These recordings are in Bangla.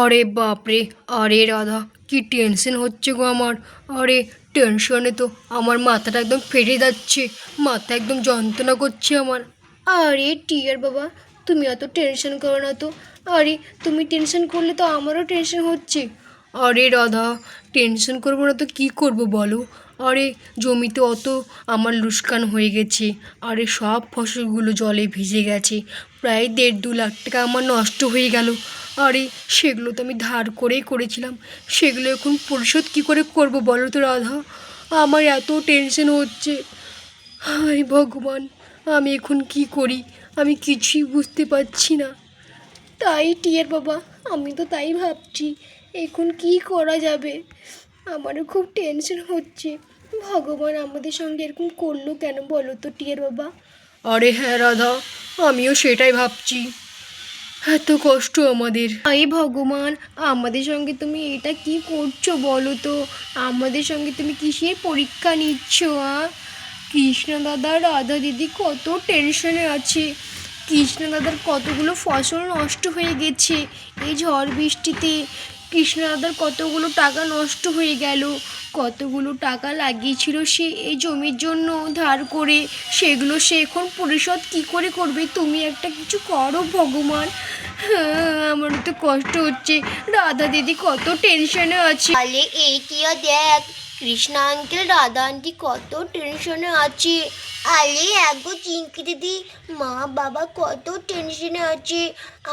আরে বাপরে! আরে রাধা, কি টেনশন হচ্ছে গো আমার। আরে টেনশনে তো আমার মাথাটা একদম ফেটে যাচ্ছে, মাথা একদম যন্ত্রণা করছে আমার। আরে টিয়ার বাবা, তুমি এত টেনশন করো না তো। আরে তুমি টেনশন করলে তো আমারও টেনশন হচ্ছে। আরে রাধা, টেনশন করবো না তো কী করবো বলো। আরে জমিতে অত আমার লুসকান হয়ে গেছে। আরে সব ফসলগুলো জলে ভিজে গেছে, প্রায় 1.5-2 লাখ টাকা আমার নষ্ট হয়ে গেল। আরে সেগুলো তো আমি ধার করেই করেছিলাম, সেগুলো এখন পরিশোধ কী করে করবো বলো তো রাধা। আমার এত টেনশন হচ্ছে। হায় ভগবান, আমি এখন কি করি, আমি কিছুই বুঝতে পারছি না। তাই টিয়ার বাবা, আমি তো তাই ভাবছি এখন কি করা যাবে। আমারও খুব টেনশন হচ্ছে, ভগবান আমাদের সঙ্গে এরকম করলো কেন বলো তো টিয়ার বাবা। আরে হ্যাঁ রাধা, আমিও সেটাই ভাবছি, এত কষ্ট আমাদের। এই ভগবান, আমাদের সঙ্গে তুমি এটা কি করছো বলো তো। আমাদের সঙ্গে তুমি কিসের পরীক্ষা নিচ্ছ? কৃষ্ণ দাদা রাধা দিদি কত টেনশনে আছে। কৃষ্ণ দাদার কতগুলো ফসল নষ্ট হয়ে গেছে এই ঝড় বৃষ্টিতে। কৃষ্ণ দাদার কতগুলো টাকা নষ্ট হয়ে গেল, কতগুলো টাকা লাগিয়েছিল সে এই জমির জন্য ধার করে, সেগুলো সে এখন পরিশোধ কী করে করবে। তুমি একটা কিছু করো ভগবান। হ্যাঁ, আমারও তো কষ্ট হচ্ছে, রাধা দিদি কত টেনশনে আছে। আলে এইটিও দেখ, কৃষ্ণা আঙ্কেল রাধা আন্টি কত টেনশনে আছে। আলে এগো চিঙ্কি দিদি, মা বাবা কত টেনশনে আছে।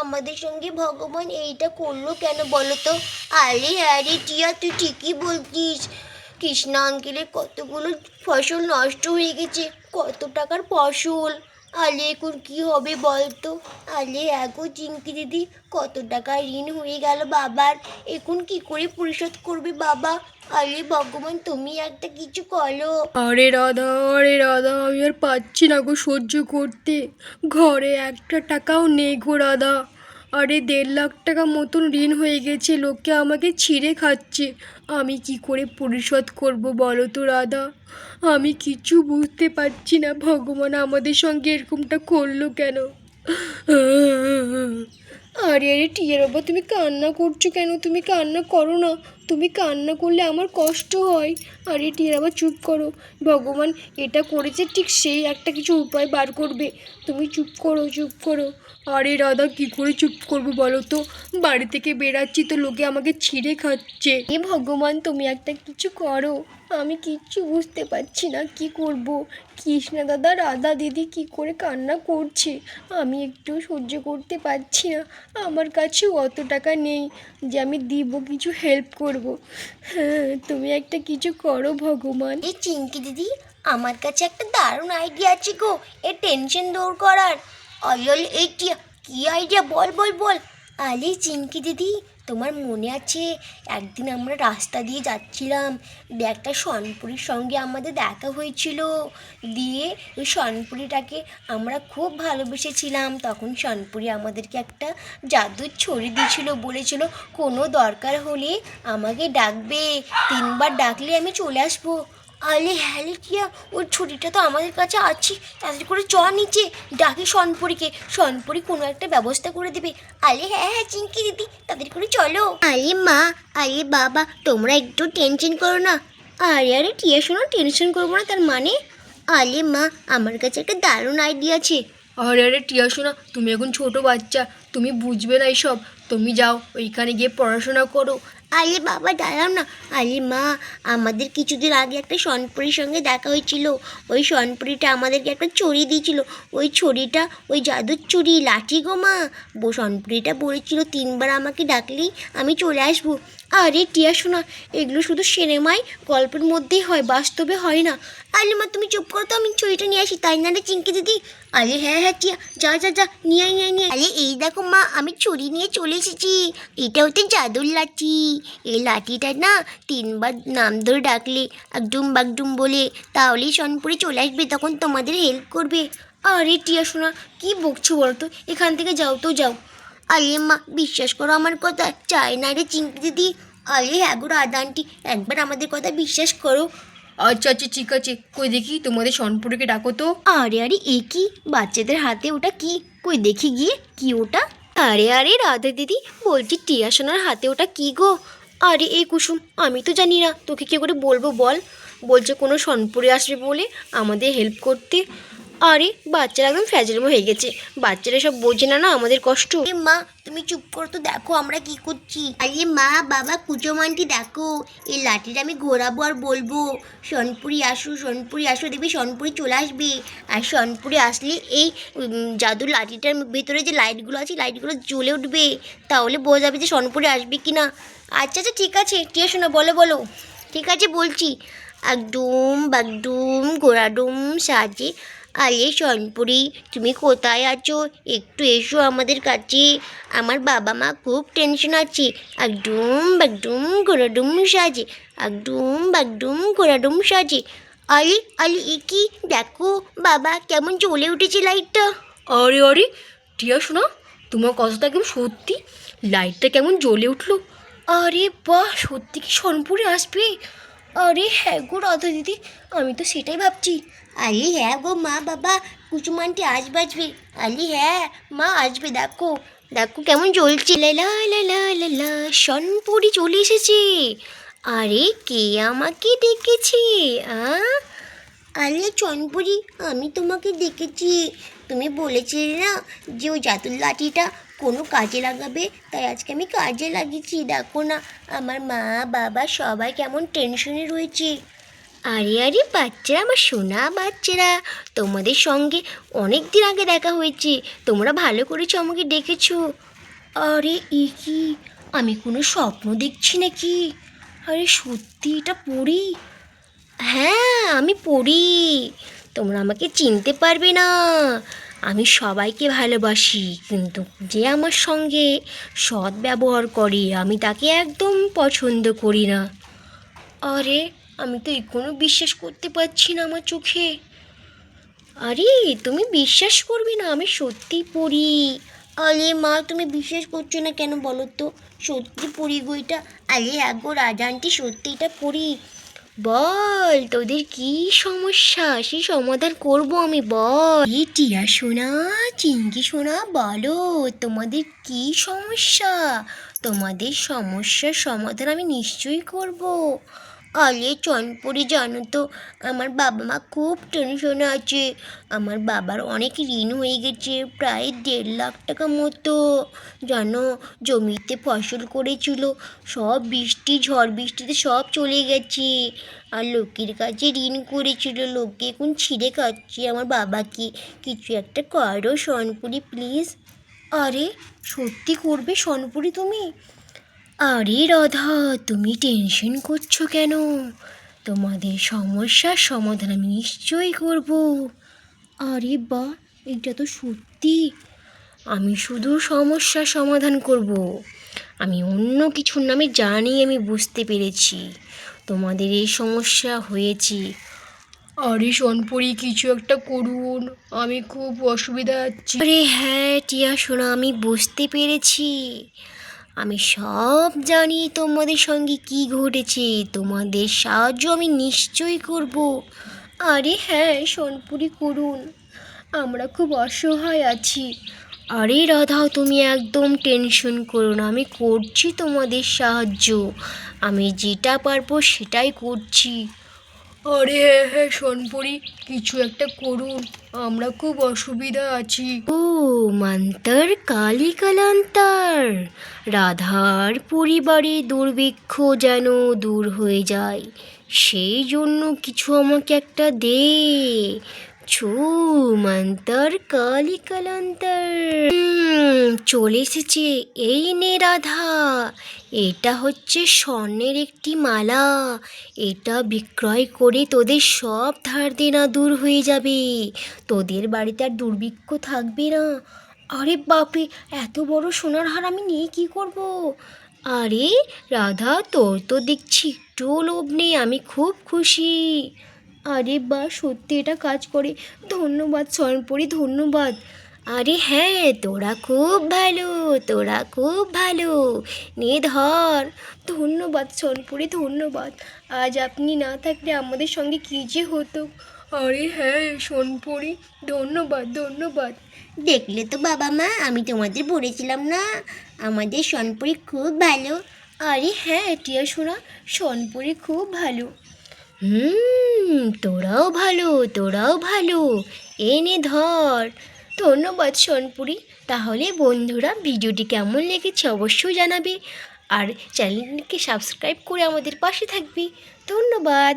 আমাদের সঙ্গে ভগবান এইটা করলো কেন বলো তো। আলে হ্যাঁ রে টিয়া, তুই ঠিকই বলছিস। কৃষ্ণা আঙ্কেলের কতগুলো ফসল নষ্ট হয়ে গেছে, কত টাকার ফসল। আলে এখন কি হবে বলতো। আলে এগো চিঙ্কি দিদি, কত টাকা ঋণ হয়ে গেল বাবার, এখন কি করে পরিশোধ করবে বাবা। আলে ভগবান তুমি একটা কিছু করো। আরে রাধা, আরে রাধা, আমি আর পাচ্ছি না গো সহ্য করতে। ঘরে একটা টাকাও নেই গো রাধা। আরে 1.5 লাখ টাকা মতন ঋণ হয়ে গেছে, লোকে আমাকে ছিঁড়ে খাচ্ছে। আমি কি করে পরিশোধ করব বলো তো রাধা। আমি কিছু বুঝতে পারছি না, ভগবান আমাদের সঙ্গে এরকমটা করলো কেন। আরে আরে টিয়ার বাবা, তুমি কান্না করছো কেন? তুমি কান্না করো না, তুমি কান্না করলে আমার কষ্ট হয়। আরে টিয়ার বাবা চুপ করো, ভগবান এটা করেছে ঠিক সেই একটা কিছু উপায় বার করবে। তুমি চুপ করো, চুপ করো। আরে রাধা, কী করে চুপ করবো বলো তো। বাড়ি থেকে বেরাচ্ছি তো লোকে আমাকে ছিঁড়ে খাচ্ছে। এ ভগবান তুমি একটা কিছু করো, আমি কিচ্ছু বুঝতে পারছি না কি করব। কৃষ্ণা দাদা রাধা দিদি কি করে কান্না করছে, আমি একটু সহ্য করতে পারছি না। আমার কাছে অত টাকা নেই যে আমি দিব, কিছু হেল্প করব। হ্যাঁ, তুমি একটা কিছু করো ভগবান। এই চিঙ্কি দিদি, আমার কাছে একটা দারুণ আইডিয়া আছে গো এ টেনশন দূর করার। অয়ল এই টিয়া, কি আইডিয়া বল বল বল। আলে চিঙ্কি দিদি, তোমার মনে আছে একদিন আমরা রাস্তা দিয়ে যাচ্ছিলাম, দিয়ে একটা সনপুরির সঙ্গে আমাদের দেখা হয়েছিল। দিয়ে ওই সনপুরিটাকে আমরা খুব ভালোবেসেছিলাম। তখন সনপুরি আমাদেরকে একটা জাদুর ছড়ি দিয়েছিল, বলেছিল কোনো দরকার হলে আমাকে ডাকবে, 3বার ডাকলে আমি চলে আসবো। আলে হ্যাঁ টিয়া, ওই ছুরিটা তো আমাদের কাছে আছে, তাদের করে চ নিচে ডাকি সনপুরিকে, সনপুরি কোনো একটা ব্যবস্থা করে দেবে। আলে হ্যাঁ হ্যাঁ চিঙ্কি দিদি, তাদের করে চলো। আরে মা, আরে বাবা, তোমরা একটু টেনশন করো না। আরে আরে টিয়া শোনো, টেনশন করবো না তার মানে। আলে মা, আমার কাছে একটা দারুণ আইডিয়া আছে। আরে আরে টিয়া শোনা, তুমি এখন ছোট বাচ্চা, তুমি বুঝবে না এইসব। তুমি যাও ওইখানে গিয়ে পড়াশোনা করো। আরে বাবা দাঁড়াও না। আরে মা, আমাদের কিছুদিন আগে একটা সনপুরির সঙ্গে দেখা হয়েছিল। ওই সনপুরিটা আমাদেরকে একটা ছড়ি দিয়েছিল। ওই ছড়িটা ওই জাদুর ছড়ি, লাঠি গো মা। সনপুরিটা বলেছিল 3বার আমাকে ডাকলেই আমি চলে আসবো। আরে টিয়া শোনা, এগুলো শুধু সিনেমায় গল্পের মধ্যেই হয়, বাস্তবে হয় না। আরে মা তুমি চুপ করো তো, আমি ছড়িটা নিয়ে আসি, তাই না রে চিঙ্কি দিদি। আরে হ্যাঁ হ্যাঁ টিয়া, যা যা যা নিয়ে আয় নিয়ে আয় নিয়ে আয়। আরে এই দেখো মা, আমি ছড়ি নিয়ে চলে এসেছি। এটা হচ্ছে জাদুর লাঠি। এই লাঠিটা না 3বার নাম ধরে ডাকলে, একডুম বাগডুম বলে, তাহলেই সনপুরি চলে আসবে, তখন তোমাদের হেল্প করবে। আরে টিয়া শোনা, কি বকছো বলো তো, এখান থেকে যাও তো যাও। আরে মা বিশ্বাস করো আমার কথা, চাই না রে চিঙ্কি দিদি। আরে হ্যাঁ গো রাধা আন্টি, একবার আমাদের কথা বিশ্বাস করো। আচ্ছা আচ্ছা ঠিক আছে, কই দেখি তোমাদের সনপুরিকে ডাকো তো। আরে আরে এ কি, বাচ্চাদের হাতে ওটা কি, কই দেখি গিয়ে কি ওটা। আরে আরে রাধা দিদি, বলছি টিয়া সোনার হাতে ওটা কি গো? আরে এই কুসুম, আমি তো জানি না, তোকে কী করে বলবো বল। বলছে কোনো সনপুরে আসবে বলে আমাদের হেল্প করতে। আরে বাচ্চারা একদম ফ্যাজলামো হয়ে গেছে, বাচ্চারা সব বোঝে না না আমাদের কষ্ট। মা তুমি চুপ করো তো, দেখো আমরা কি করছি। আরে মা বাবা কুচোমানটি দেখো, এই লাঠিটা আমি ঘোরাবো আর বলবো সনপুরি আসো, সনপুরি আসো, দেখবি সনপুরি চলে আসবে। আর সনপুরি আসলে এই জাদুর লাঠিটার ভিতরে যে লাইটগুলো আছে লাইটগুলো জ্বলে উঠবে, তাহলে বোঝা যাবে যে সনপুরি আসবে কি না। আচ্ছা আচ্ছা ঠিক আছে, টিয়া শোনা বলো বলো। ঠিক আছে বলছি, একদম বাগডুম ঘোড়াডুম সাজে। আরে সনপুরি, তুমি কোথায় আছো? একটু এসো আমাদের কাছে, আমার বাবা মা খুব টেনশন আছে। একদম বাগডুম ঘোড়াডুম সাজে, একদম বাগডুম ঘোড়াডুম সাজে। আরে আরে এ কি, দেখো বাবা কেমন জ্বলে উঠেছে লাইটটা। আরে আরে টিয়া শোনা, তোমার কথাটা একদম সত্যি, লাইটটা কেমন জ্বলে উঠলো। আরে বাহ, সত্যি কি সনপুরে আসবে? আরে হ্যাঁ গো রাধা দিদি, আমি তো সেটাই ভাবছি। আরে হ্যাঁ গো মা বাবা, কুচুমানটি আসবে আসবে। আরে হ্যাঁ মা আসবে, দেখো দেখো কেমন জ্বলছে। লা লা লা লা লা লা, সনপুরি চলে এসেছে। আরে কে আমাকে ডেকেছে? আরে চনপুরি, আমি তোমাকে দেখেছি। তুমি বলেছিলে না যে ওই জাদুর লাঠিটা কোনো কাজে লাগাবে, তাই আজকে আমি কাজে লাগিয়েছি। দেখো না আমার মা বাবা সবাই কেমন টেনশনে রয়েছে। আরে আরে বাচ্চারা, আমার সোনা বাচ্চারা, তোমাদের সঙ্গে অনেক দিন আগে দেখা হয়েছে, তোমরা ভালো করেছো আমাকে ডেকেছো। আরে এ কি, আমি কোনো স্বপ্ন দেখছি নাকি? আরে সত্যি এটা পড়ি? হ্যাঁ আমি পড়ি, তোমরা আমাকে চিনতে পারবে না। আমি সবাইকে ভালোবাসি, কিন্তু যে আমার সঙ্গে সৎ ব্যবহার করে আমি তাকে একদম পছন্দ করি না। আরে আমি তো এখনো বিশ্বাস করতে পারছি না আমার চোখে। আরে তুমি বিশ্বাস করবে না, আমি সত্যি পড়ি। আরে মা তুমি বিশ্বাস করছো না কেন বলো তো? সত্যি পড়ি গো এটা। আরে আগো রাজা আন্টি, সত্যি এটা পড়ি। বল তোদের কি সমস্যা, সেই সমাধান করব আমি, বল। এই টিয়া সোনা, চিঙ্কি সোনা, বলো তোমাদের কি সমস্যা? তোমাদের সমস্যার সমাধান আমি নিশ্চয়ই করব। আরে চনপুরি, জানো তো আমার বাবা মা খুব টেনশনে আছে। আমার বাবার অনেক ঋণ হয়ে গেছে, প্রায় 1.5 লাখ টাকা মতো। জানো, জমিতে ফসল করেছিল, সব বৃষ্টি ঝড় বৃষ্টিতে সব চলে গেছে। আর লোকের কাছে ঋণ করেছিল, লোকে এখন ছিঁড়ে খাচ্ছে আমার বাবাকে। কিছু একটা করো সনপুরি প্লিজ। আরে সত্যি করবে সনপুরি তুমি? আরে রাধা, তুমি টেনশন করছো কেন? তোমাদের সমস্যার সমাধান আমি নিশ্চয়ই করব। আরে বাহ, এটা তো সত্যি। আমি শুধু সমস্যার সমাধান করব, আমি অন্য কিছুর নামে জানি। আমি বুঝতে পেরেছি তোমাদের এই সমস্যা হয়েছে। আরে সনপুরি কিছু একটা করুন, আমি খুব অসুবিধা আছি। আরে হ্যাঁ টিয়া সোনা, আমি বুঝতে পেরেছি, আমি সব জানি তোমাদের সঙ্গে কি ঘটেছে। তোমাদের সাহায্য আমি নিশ্চয়ই করব। আরে হ্যাঁ সনপুরি করুন, আমরা খুব অসহায় আছি। আরে রাধা, তুমি একদম টেনশন করো না, আমি করছি তোমাদের সাহায্য। আমি যেটা পারবো সেটাই করছি। আরে হ্যাঁ হ্যাঁ সনপুরি, কিছু একটা করুন, আমরা খুব অসুবিধা আছি। ও মন্তর কালী কালান্তর, রাধার পরিবারে দুর্ভিক্ষ যেন দূর হয়ে যায়, সেই জন্য কিছু আমাকে একটা দে। ছু মন্তর কালী কালান্তর। চলে এসেছে, এই নে রাধা, এটা হচ্ছে স্বর্ণের একটি মালা। এটা বিক্রয় করে তোদের সব ধার দেনা দূর হয়ে যাবে, তোদের বাড়িতে আর দুর্ভিক্ষ থাকবে না। আরে বাপরে, এত বড় সোনার হার আমি নিয়ে কি করব? আরে রাধা, তোর তো দেখছি একটুও লোভ নেই, আমি খুব খুশি। আরে বাহ, সত্যি এটা কাজ করে। ধন্যবাদ সনপুরি, ধন্যবাদ। আরে হ্যাঁ, তোরা খুব ভালো, তোরা খুব ভালো, নে ধর। ধন্যবাদ সনপুরি, ধন্যবাদ। আজ আপনি না থাকলে আমাদের সঙ্গে কী যে হতো। আরে হ্যাঁ সোনপুরি, ধন্যবাদ ধন্যবাদ। দেখলে তো বাবা মা, আমি তোমাদের বলেছিলাম না আমাদের সনপুরি খুব ভালো। আরে হ্যাঁ টিয়া সোনা, সোনপুরি খুব ভালো। তোরাও ভালো, তোরাও ভালো, এনে ধর। ধন্যবাদ সোনপুরি। তাহলে বন্ধুরা ভিডিওটি কেমন লেগেছে অবশ্যই জানাবে, আর চ্যানেলকে সাবস্ক্রাইব করে আমাদের পাশে থাকবি। ধন্যবাদ।